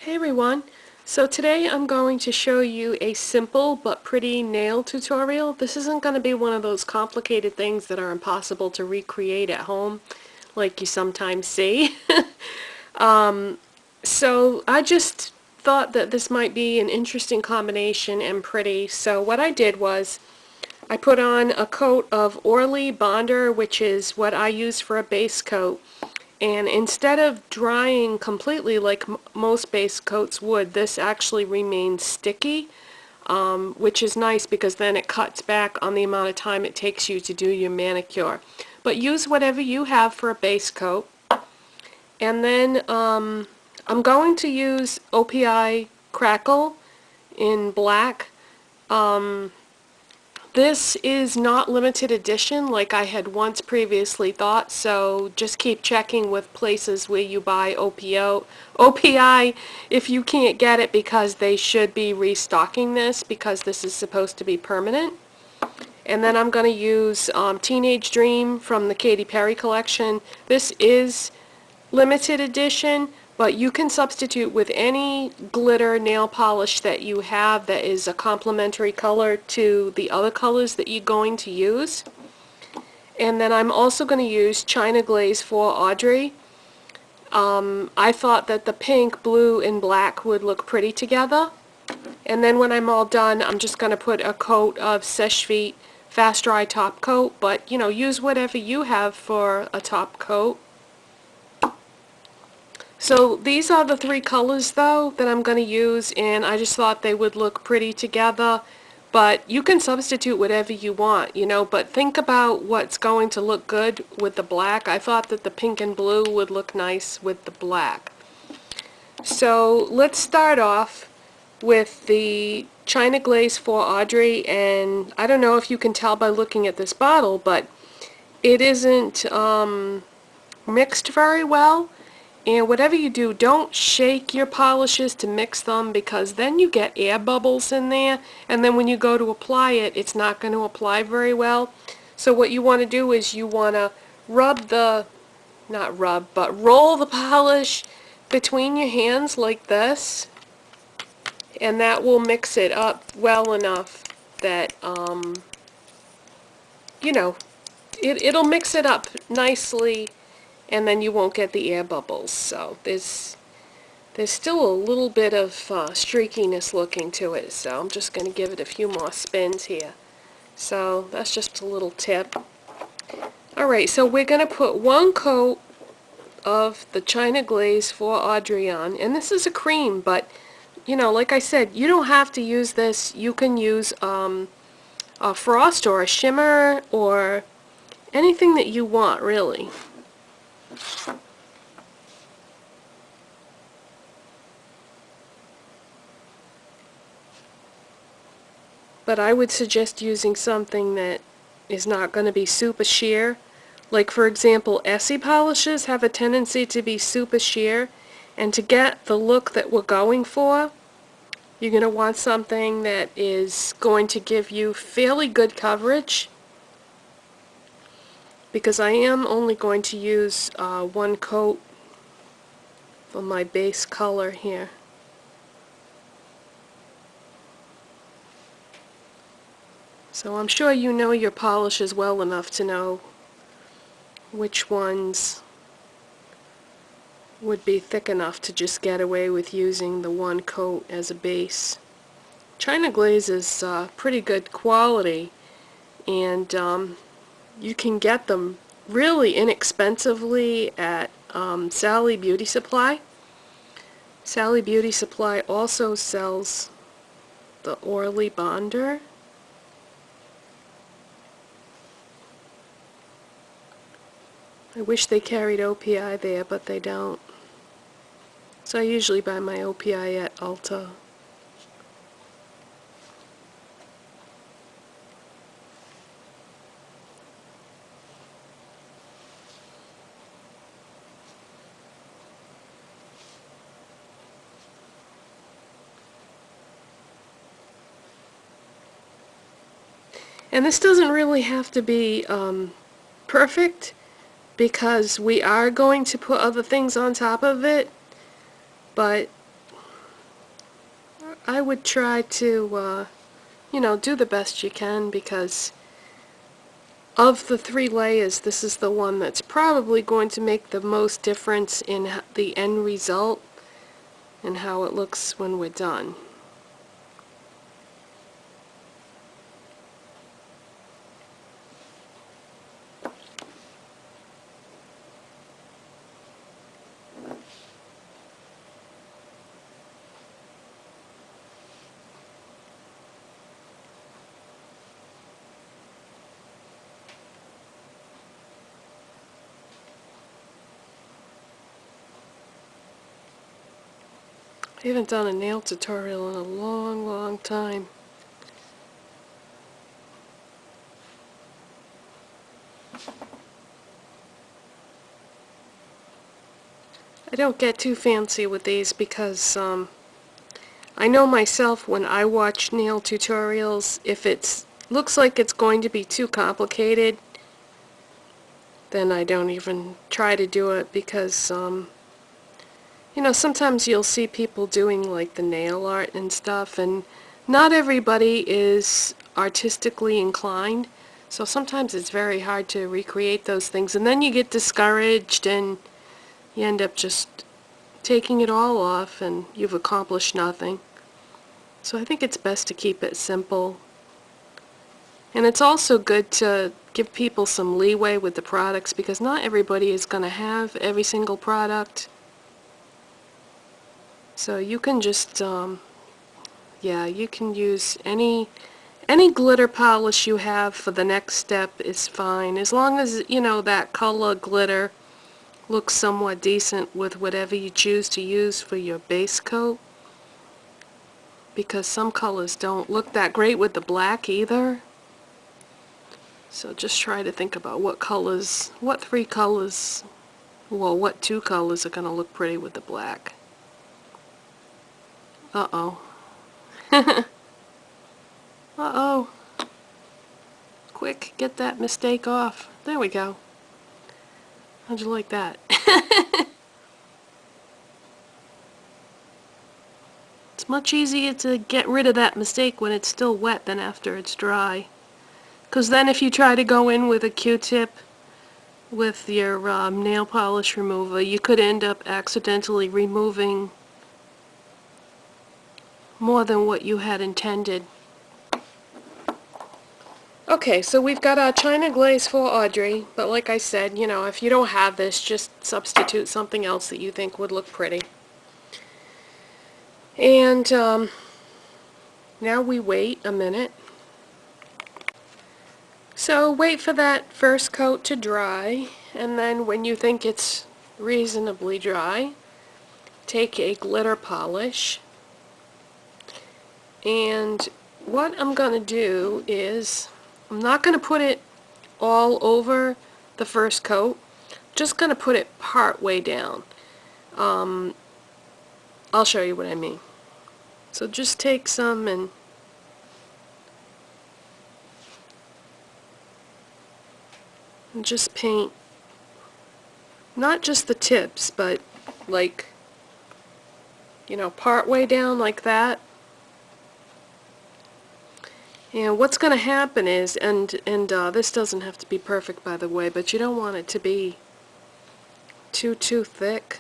Hey everyone, so today I'm going to show you a simple but pretty nail tutorial. This isn't going to be one of those complicated things that are impossible to recreate at home like you sometimes see. So I just thought that this might be an interesting combination and pretty. So what I did was I put on a coat of Orly Bonder, which is what I use for a base coat. And instead of drying completely like most base coats would, this actually remains sticky, which is nice because then it cuts back on the amount of time it takes you to do your manicure. But use whatever you have for a base coat. And then I'm going to use OPI Crackle in black. This is not limited edition like I had once previously thought, so just keep checking with places where you buy OPI if you can't get it, because they should be restocking this because this is supposed to be permanent. And then I'm going to use Teenage Dream from the Katy Perry collection. This is limited edition, but you can substitute with any glitter nail polish that you have that is a complementary color to the other colors that you're going to use. And then I'm also going to use China Glaze for Audrey. I thought that the pink, blue, and black would look pretty together. And then when I'm all done, I'm just going to put a coat of Seche Vite Fast Dry Top Coat, but you know, use whatever you have for a top coat. So these are the three colors though that I'm going to use, and I just thought they would look pretty together. But you can substitute whatever you want, you know, but think about what's going to look good with the black. I thought that the pink and blue would look nice with the black. So let's start off with the China Glaze for Audrey, and I don't know if you can tell by looking at this bottle, but it isn't mixed very well. And whatever you do, don't shake your polishes to mix them, because then you get air bubbles in there, and then when you go to apply it, it's not going to apply very well. So what you want to do is you want to roll the polish between your hands like this, and that will mix it up well enough that, you know, it'll mix it up nicely, and then you won't get the air bubbles. So there's still a little bit of streakiness looking to it, so I'm just going to give it a few more spins here. So that's just a little tip. Alright, so we're going to put one coat of the China Glaze for Audrey on, and this is a cream, but you know, like I said, you don't have to use this. You can use a frost or a shimmer or anything that you want, really. But I would suggest using something that is not going to be super sheer. Like, for example, Essie polishes have a tendency to be super sheer, and to get the look that we're going for, you're going to want something that is going to give you fairly good coverage, because I am only going to use one coat for my base color here. So I'm sure you know your polishes well enough to know which ones would be thick enough to just get away with using the one coat as a base. China Glaze is pretty good quality, and you can get them really inexpensively at Sally Beauty Supply. Sally Beauty Supply also sells the Orly Bonder. I wish they carried OPI there, but they don't. So I usually buy my OPI at Ulta. And this doesn't really have to be perfect, because we are going to put other things on top of it, but I would try to, you know, do the best you can, because of the 3 layers, this is the one that's probably going to make the most difference in the end result and how it looks when we're done. I haven't done a nail tutorial in a long, long time. I don't get too fancy with these because I know myself when I watch nail tutorials, if it looks like it's going to be too complicated, then I don't even try to do it, because you know, sometimes you'll see people doing like the nail art and stuff, and not everybody is artistically inclined, so sometimes it's very hard to recreate those things, and then you get discouraged and you end up just taking it all off and you've accomplished nothing. So I think it's best to keep it simple. And it's also good to give people some leeway with the products, because not everybody is going to have every single product. So you can just, yeah, you can use any glitter polish you have for the next step is fine, as long as, you know, that color glitter looks somewhat decent with whatever you choose to use for your base coat, because some colors don't look that great with the black either. So just try to think about what colors, what 3 colors, well, what 2 colors are going to look pretty with the black. Uh-oh. Uh-oh. Quick, get that mistake off. There we go. How'd you like that? It's much easier to get rid of that mistake when it's still wet than after it's dry. Because then if you try to go in with a Q-tip with your nail polish remover, you could end up accidentally removing more than what you had intended. Okay, so we've got our China glaze for Audrey, but like I said, you know, if you don't have this, just substitute something else that you think would look pretty. And now we wait a minute. So wait for that first coat to dry, and then when you think it's reasonably dry, take a glitter polish. And what I'm going to do is, I'm not going to put it all over the first coat, just going to put it part way down. I'll show you what I mean. So just take some and just paint, not just the tips, but like, you know, part way down like that. And what's going to happen is, and this doesn't have to be perfect, by the way, but you don't want it to be too thick,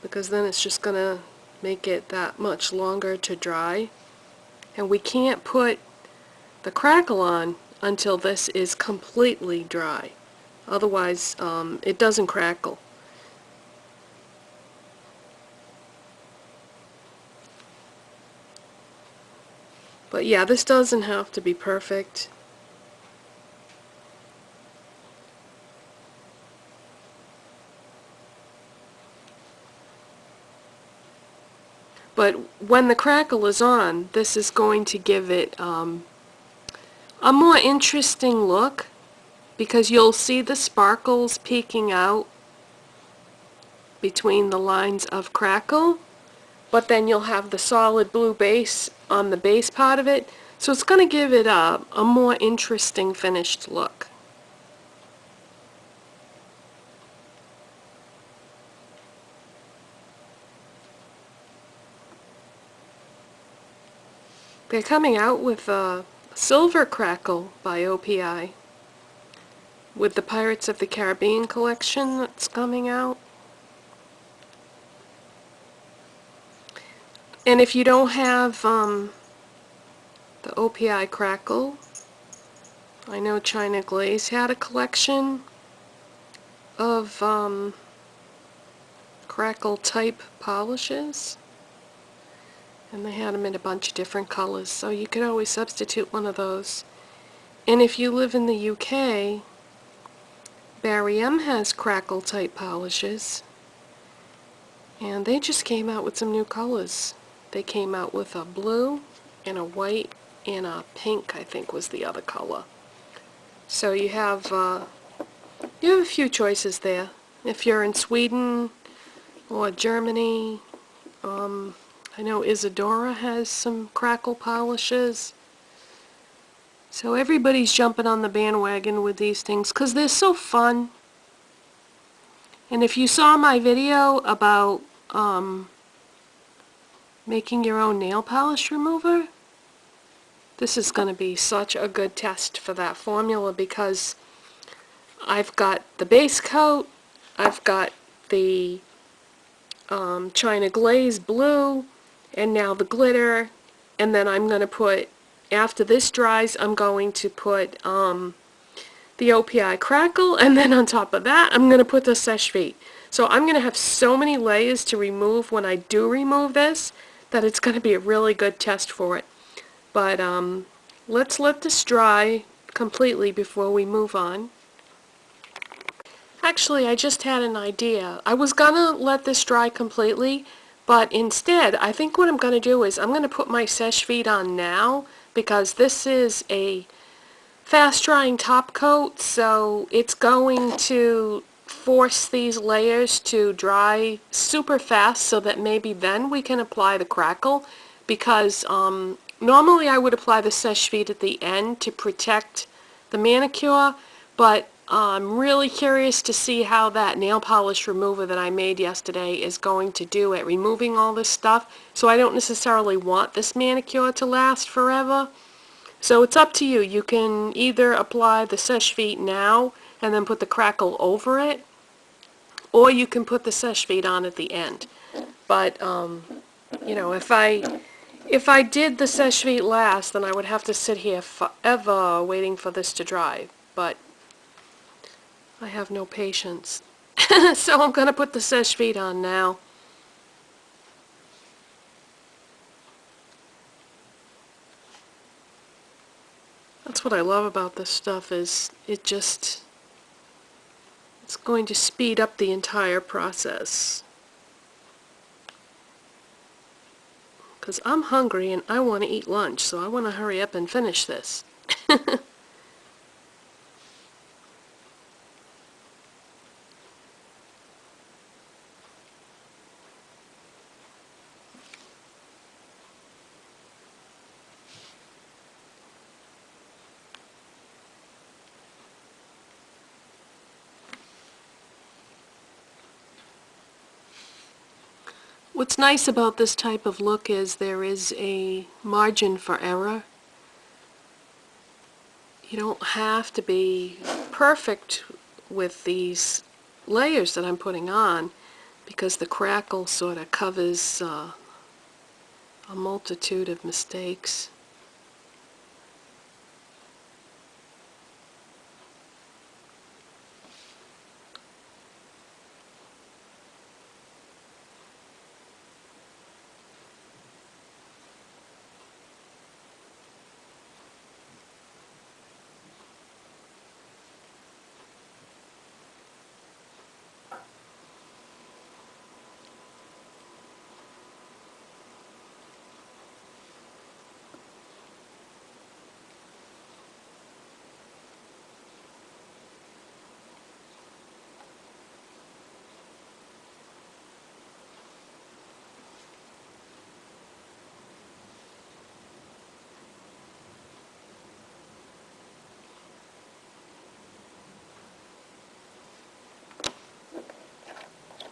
because then it's just going to make it that much longer to dry. And we can't put the crackle on until this is completely dry. Otherwise, it doesn't crackle. But yeah, this doesn't have to be perfect. But when the crackle is on, this is going to give it a more interesting look, because you'll see the sparkles peeking out between the lines of crackle, but then you'll have the solid blue base on the base part of it, so it's going to give it a more interesting finished look. They're coming out with Silver Crackle by OPI, with the Pirates of the Caribbean collection that's coming out. And if you don't have the OPI Crackle, I know China Glaze had a collection of Crackle type polishes, and they had them in a bunch of different colors, so you could always substitute one of those. And if you live in the UK, Barry M has Crackle type polishes, and they just came out with some new colors. They came out with a blue and a white and a pink, I think was the other color. So you have a few choices there. If you're in Sweden or Germany, I know Isadora has some Crackle polishes. So everybody's jumping on the bandwagon with these things because they're so fun. And if you saw my video about making your own nail polish remover, this is going to be such a good test for that formula, because I've got the base coat, I've got the China Glaze blue, and now the glitter, and then I'm going to put, after this dries, I'm going to put the OPI Crackle, and then on top of that, I'm going to put the Seche Vite. So I'm going to have so many layers to remove when I do remove this, that it's going to be a really good test for it. But let's let this dry completely before we move on. Actually, I just had an idea. I was going to let this dry completely, but instead, I think what I'm going to do is I'm going to put my Seche Vite on now, because this is a fast drying top coat, so it's going to force these layers to dry super fast, so that maybe then we can apply the Crackle, because normally I would apply the Seche Vite at the end to protect the manicure, but I'm really curious to see how that nail polish remover that I made yesterday is going to do at removing all this stuff. So I don't necessarily want this manicure to last forever. So it's up to you. You can either apply the Seche Vite now and then put the Crackle over it, or you can put the Seche Vite on at the end. But you know, if I did the Seche Vite last, then I would have to sit here forever waiting for this to dry. But I have no patience. So I'm going to put the Seche Vite on now. That's what I love about this stuff, is it's going to speed up the entire process. Because I'm hungry and I want to eat lunch, so I want to hurry up and finish this. What's nice about this type of look is there is a margin for error. You don't have to be perfect with these layers that I'm putting on, because the Crackle sort of covers a multitude of mistakes.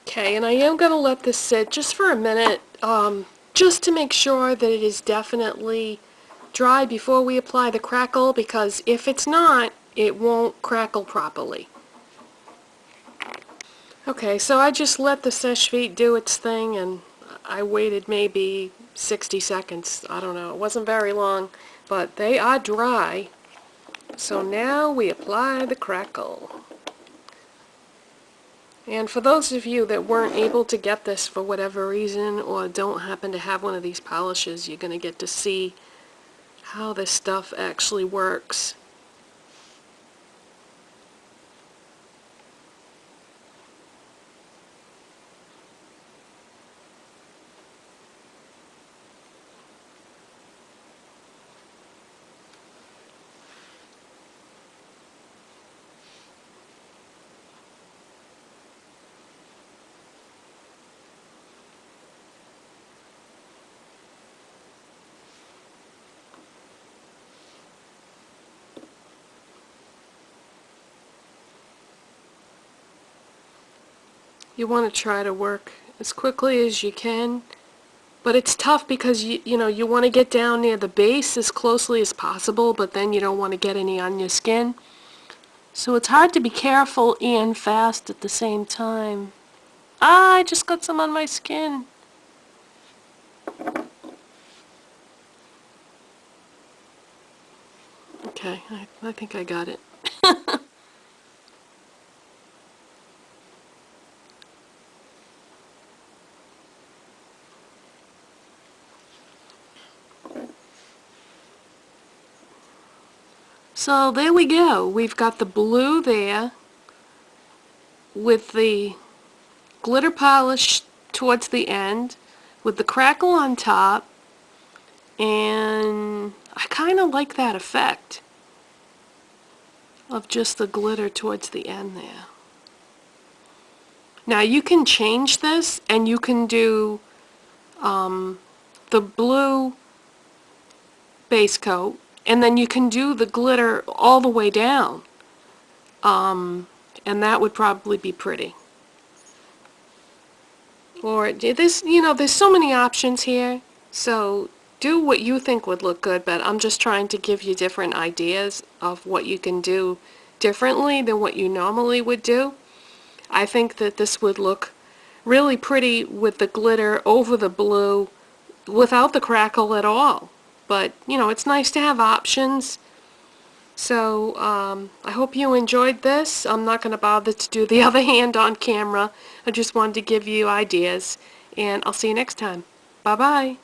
Okay, and I am going to let this sit just for a minute, just to make sure that it is definitely dry before we apply the crackle, because if it's not, it won't crackle properly. Okay, so I just let the Seche Vite do its thing, and I waited maybe 60 seconds. I don't know, it wasn't very long, but they are dry. So now we apply the crackle. And for those of you that weren't able to get this for whatever reason, or don't happen to have one of these polishes, you're going to get to see how this stuff actually works. You want to try to work as quickly as you can, but it's tough because you know you want to get down near the base as closely as possible, but then you don't want to get any on your skin. So it's hard to be careful and fast at the same time. Ah, I just got some on my skin. Okay, I think I got it. So there we go. We've got the blue there with the glitter polish towards the end, with the crackle on top, and I kind of like that effect of just the glitter towards the end there. Now you can change this, and you can do the blue base coat, and then you can do the glitter all the way down, and that would probably be pretty. Or there's, you know, there's so many options here, so do what you think would look good, but I'm just trying to give you different ideas of what you can do differently than what you normally would do. I think that this would look really pretty with the glitter over the blue without the crackle at all. But, you know, it's nice to have options. So, I hope you enjoyed this. I'm not going to bother to do the other hand on camera. I just wanted to give you ideas. And I'll see you next time. Bye-bye.